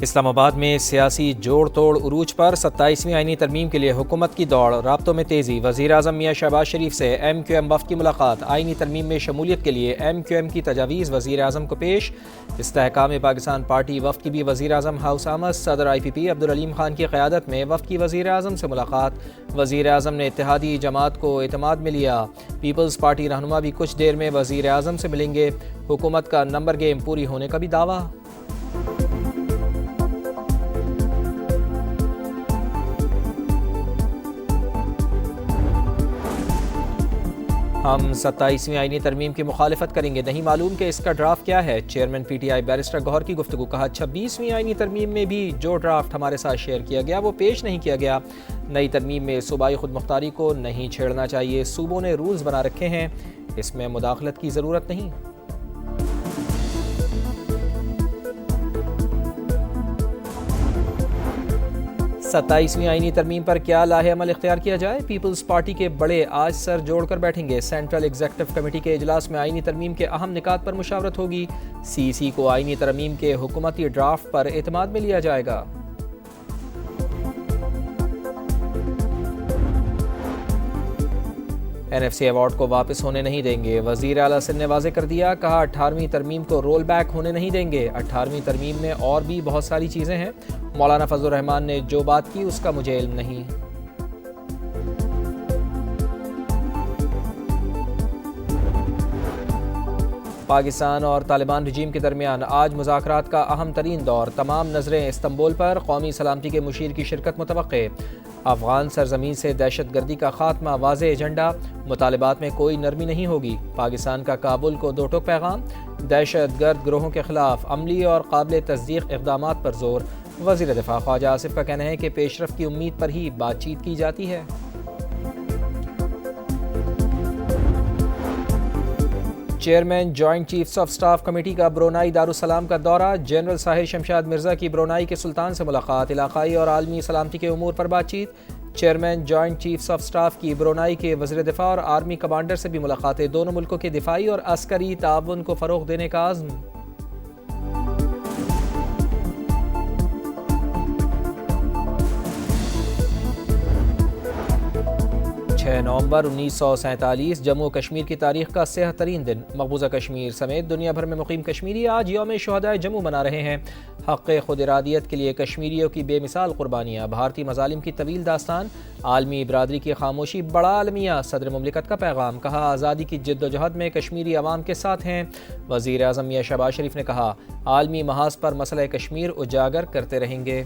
اسلام آباد میں سیاسی جوڑ توڑ عروج پر 27ویں آئینی ترمیم کے لیے حکومت کی دوڑ، رابطوں میں تیزی۔ وزیر اعظم میاں شہباز شریف سے ایم کیو ایم وفد کی ملاقات، آئینی ترمیم میں شمولیت کے لیے ایم کیو ایم کی تجاویز وزیر اعظم کو پیش۔ استحکام پاکستان پارٹی وفد کی بھی وزیر اعظم ہاؤس آمد، صدر آئی پی پی عبدالعلیم خان کی قیادت میں وفد کی وزیر اعظم سے ملاقات۔ وزیر اعظم نے اتحادی جماعت کو اعتماد میں لیا۔ پیپلز پارٹی رہنما بھی کچھ دیر میں وزیر اعظم سے ملیں گے۔ حکومت کا نمبر گیم پوری ہونے کا بھی دعویٰ۔ ہم 27ویں آئینی ترمیم کی مخالفت کریں گے، نہیں معلوم کہ اس کا ڈرافٹ کیا ہے۔ Chairman P T I barrister Gohar کی گفتگو، کہا 26ویں آئینی ترمیم میں بھی جو ڈرافٹ ہمارے ساتھ شیئر کیا گیا وہ پیش نہیں کیا گیا۔ نئی ترمیم میں صوبائی خود مختاری کو نہیں چھیڑنا چاہیے، صوبوں نے رولز بنا رکھے ہیں، اس میں مداخلت کی ضرورت نہیں۔ ستائیسویں آئینی ترمیم پر کیا لاہ عمل اختیار کیا جائے؟ پیپلز پارٹی کے بڑے آج سر جوڑ کر بیٹھیں گے۔ سینٹرل ایگزیکٹو کمیٹی کے اجلاس میں آئینی ترمیم کے اہم نکات پر مشاورت ہوگی۔ سی سی کو آئینی ترمیم کے حکومتی ڈرافٹ پر اعتماد میں لیا جائے گا۔ این ایف سی ایوارڈ کو واپس ہونے نہیں دیں گے، وزیر اعلیٰ سندھ نے واضح کر دیا، کہا 18ویں ترمیم کو رول بیک ہونے نہیں دیں گے۔ 18ویں ترمیم میں اور بھی بہت ساری چیزیں ہیں، مولانا فضل الرحمان نے جو بات کی اس کا مجھے علم نہیں۔ پاکستان اور طالبان رجیم کے درمیان آج مذاکرات کا اہم ترین دور، تمام نظریں استنبول پر، قومی سلامتی کے مشیر کی شرکت متوقع۔ افغان سرزمین سے دہشت گردی کا خاتمہ واضح ایجنڈا، مطالبات میں کوئی نرمی نہیں ہوگی۔ پاکستان کا کابل کو دو ٹوک پیغام، دہشت گرد گروہوں کے خلاف عملی اور قابل تصدیق اقدامات پر زور۔ وزیر دفاع خواجہ آصف کا کہنا ہے کہ پیش رفت کی امید پر ہی بات چیت کی جاتی ہے۔ Chairman joint chiefs of staff committee کا برونائی دارالسلام کا دورہ، جنرل ساحر شمشاد مرزا کی برونائی کے سلطان سے ملاقات، علاقائی اور عالمی سلامتی کے امور پر بات چیت۔ Chairman joint chiefs of staff کی برونائی کے وزیر دفاع اور آرمی کمانڈر سے بھی ملاقاتیں، دونوں ملکوں کے دفاعی اور عسکری تعاون کو فروغ دینے کا عزم۔ 6 نومبر 1947 جموں و کشمیر کی تاریخ کا سیاہ ترین دن، مقبوضہ کشمیر سمیت دنیا بھر میں مقیم کشمیری آج یوم شہدائے جموں منا رہے ہیں۔ حق خود ارادیت کے لیے کشمیریوں کی بے مثال قربانیاں، بھارتی مظالم کی طویل داستان، عالمی برادری کی خاموشی بڑا عالمیہ، صدر مملکت کا پیغام، کہا آزادی کی جد و جہد میں کشمیری عوام کے ساتھ ہیں۔ وزیر اعظم میاں شہباز شریف نے کہا عالمی محاذ پر مسئلہ کشمیر اجاگر کرتے رہیں گے۔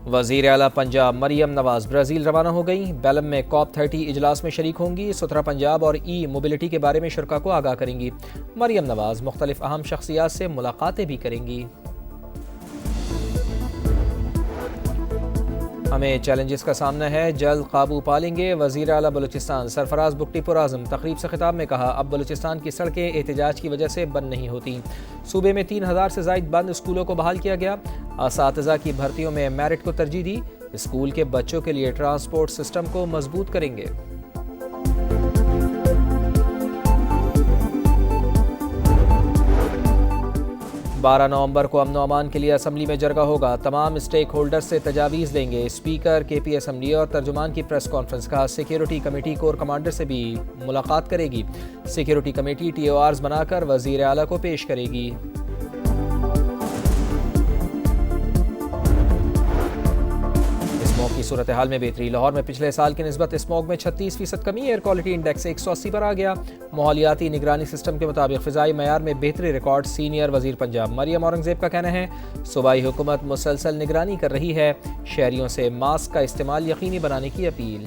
وزیر اعلیٰ پنجاب مریم نواز برازیل روانہ ہو گئیں، بیلم میں COP 30 اجلاس میں شریک ہوں گی، ستھرا پنجاب اور ای موبلٹی کے بارے میں شرکاء کو آگاہ کریں گی۔ مریم نواز مختلف اہم شخصیات سے ملاقاتیں بھی کریں گی۔ ہمیں چیلنجز کا سامنا ہے، جلد قابو پالیں گے، وزیر اعلیٰ بلوچستان سرفراز بگٹی پرعزم تقریب سے خطاب میں کہا اب بلوچستان کی سڑکیں احتجاج کی وجہ سے بند نہیں ہوتی۔ صوبے میں 3000 سے زائد بند اسکولوں کو بحال کیا گیا، اساتذہ کی بھرتیوں میں میرٹ کو ترجیح دی، اسکول کے بچوں کے لیے ٹرانسپورٹ سسٹم کو مضبوط کریں گے۔ بارہ نومبر کو امن و امان کے لیے اسمبلی میں جرگہ ہوگا، تمام اسٹیک ہولڈرز سے تجاویز لیں گے۔ اسپیکر کے پی اسمبلی اور ترجمان کی پریس کانفرنس، کہا سیکیورٹی کمیٹی کور کمانڈر سے بھی ملاقات کرے گی، سیکیورٹی کمیٹی TORs بنا کر وزیر اعلیٰ کو پیش کرے گی۔ اسموگ کی صورتحال میں بہتری، لاہور میں پچھلے سال کی نسبت اسموگ میں 36% کمی، ایئر کوالٹی انڈیکس 180 پر آ گیا۔ ماحولیاتی نگرانی سسٹم کے مطابق فضائی معیار میں بہتری ریکارڈ، سینئر وزیر پنجاب مریم اورنگزیب کا کہنا ہے صوبائی حکومت مسلسل نگرانی کر رہی ہے، شہریوں سے ماسک کا استعمال یقینی بنانے کی اپیل۔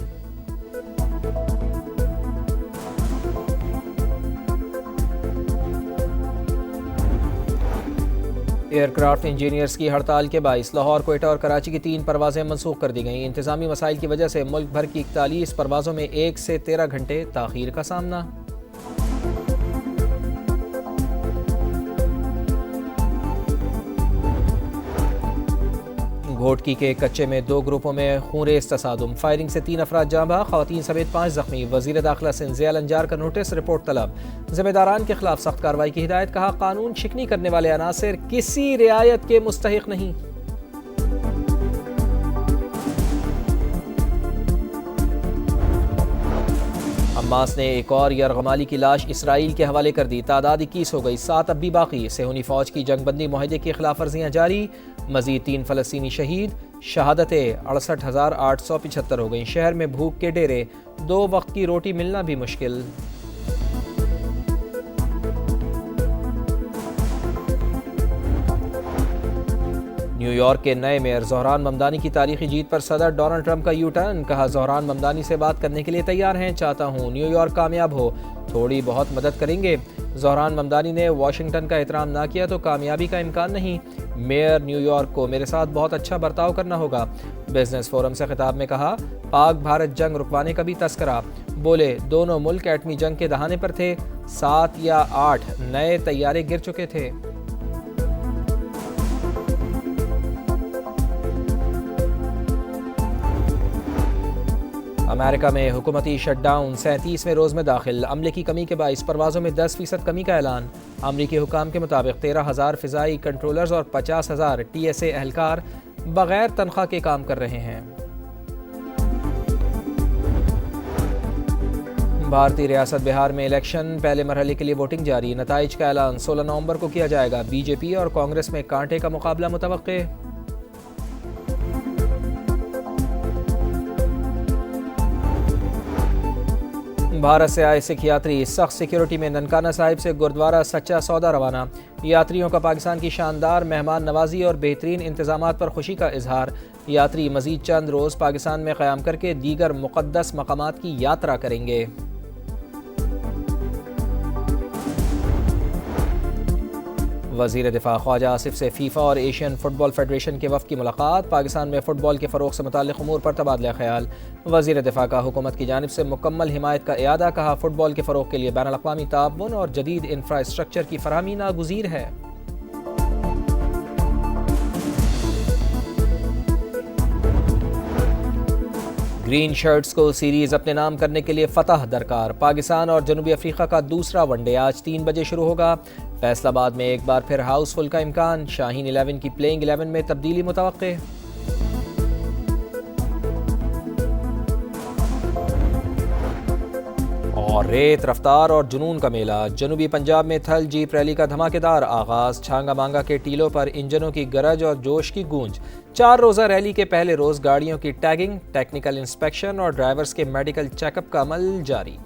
ایئر کرافٹ انجینئرز کی ہڑتال کے باعث لاہور، کوئٹہ اور کراچی کی 3 پروازیں منسوخ کر دی گئیں۔ انتظامی مسائل کی وجہ سے ملک بھر کی 41 پروازوں میں 1 سے 13 گھنٹے تاخیر کا سامنا۔ گھوٹکی کے کچے میں 2 گروپوں میں خونریز تصادم، فائرنگ سے 3 افراد جاں بحق، خواتین سمیت 5 زخمی، وزیر داخلہ سے انزیال انجار کا نوٹس، رپورٹ طلب، ذمہ داران کے خلاف سخت کارروائی کی ہدایت، کہا قانون شکنی کرنے والے عناصر کسی رعایت کے مستحق نہیں۔ حماس نے ایک اور یرغمالی کی لاش اسرائیل کے حوالے کر دی، تعداد 21 ہو گئی، 7 اب بھی باقی، صہیونی فوج کی جنگ بندی معاہدے کی خلاف ورزیاں جاری، مزید 3 فلسطینی شہید، شہادتیں 68,875 ہو گئیں، شہر میں بھوک کے ڈیرے، 2 وقت کی روٹی ملنا بھی مشکل۔ نیو یارک کے نئے میئر زہران ممدانی کی تاریخی جیت پر صدر ڈونلڈ ٹرمپ کا یو ٹرن، کہا زہران ممدانی سے بات کرنے کے لیے تیار ہیں، چاہتا ہوں نیو یارک کامیاب ہو، تھوڑی بہت مدد کریں گے۔ زہران ممدانی نے واشنگٹن کا احترام نہ کیا تو کامیابی کا امکان نہیں، میئر نیو یارک کو میرے ساتھ بہت اچھا برتاؤ کرنا ہوگا۔ بزنس فورم سے خطاب میں کہا پاک بھارت جنگ رکوانے کا بھی تذکرہ، بولے دونوں ملک ایٹمی جنگ کے دہانے پر تھے، 7 یا 8 نئے طیارے گر چکے تھے۔ امریکہ میں حکومتی شٹ ڈاؤن 37ویں روز میں داخل، عملے کی کمی کے باعث پروازوں میں 10% کمی کا اعلان، امریکی حکام کے مطابق 13,000 فضائی کنٹرولرز اور 50,000 TSA اہلکار بغیر تنخواہ کے کام کر رہے ہیں۔ بھارتی ریاست بہار میں الیکشن پہلے مرحلے کے لیے ووٹنگ جاری، نتائج کا اعلان 16 نومبر کو کیا جائے گا، بی جے پی اور کانگریس میں کانٹے کا مقابلہ متوقع۔ بھارت سے آئے سکھ یاتری سخت سیکیورٹی میں ننکانہ صاحب سے گردوارہ سچا سودا روانہ، یاتریوں کا پاکستان کی شاندار مہمان نوازی اور بہترین انتظامات پر خوشی کا اظہار، یاتری مزید چند روز پاکستان میں قیام کر کے دیگر مقدس مقامات کی یاترا کریں گے۔ وزیر دفاع خواجہ آصف سے فیفا اور ایشین فٹ بال فیڈریشن کے وفد کی ملاقات، پاکستان میں فٹ بال کے فروغ سے متعلق امور پر تبادلہ خیال، وزیر دفاع کا حکومت کی جانب سے مکمل حمایت کا اعادہ، کہا فٹ بال کے فروغ کے لیے بین الاقوامی تعاون اور جدید انفراسٹرکچر کی فراہمی ناگزیر ہے۔ گرین شرٹس کو سیریز اپنے نام کرنے کے لیے فتح درکار، پاکستان اور جنوبی افریقہ کا دوسرا ون ڈے آج 3 بجے شروع ہوگا، فیصل آباد میں ایک بار پھر ہاؤس فل کا امکان، شاہین 11 کی پلینگ 11 میں تبدیلی متوقع۔ اور ریت، رفتار اور جنون کا میلہ، جنوبی پنجاب میں تھل جیپ ریلی کا دھماکے دار آغاز، چھانگا مانگا کے ٹیلوں پر انجنوں کی گرج اور جوش کی گونج، 4 روزہ ریلی کے پہلے روز گاڑیوں کی ٹیگنگ، ٹیکنیکل انسپیکشن اور ڈرائیورز کے میڈیکل چیک اپ کا عمل جاری۔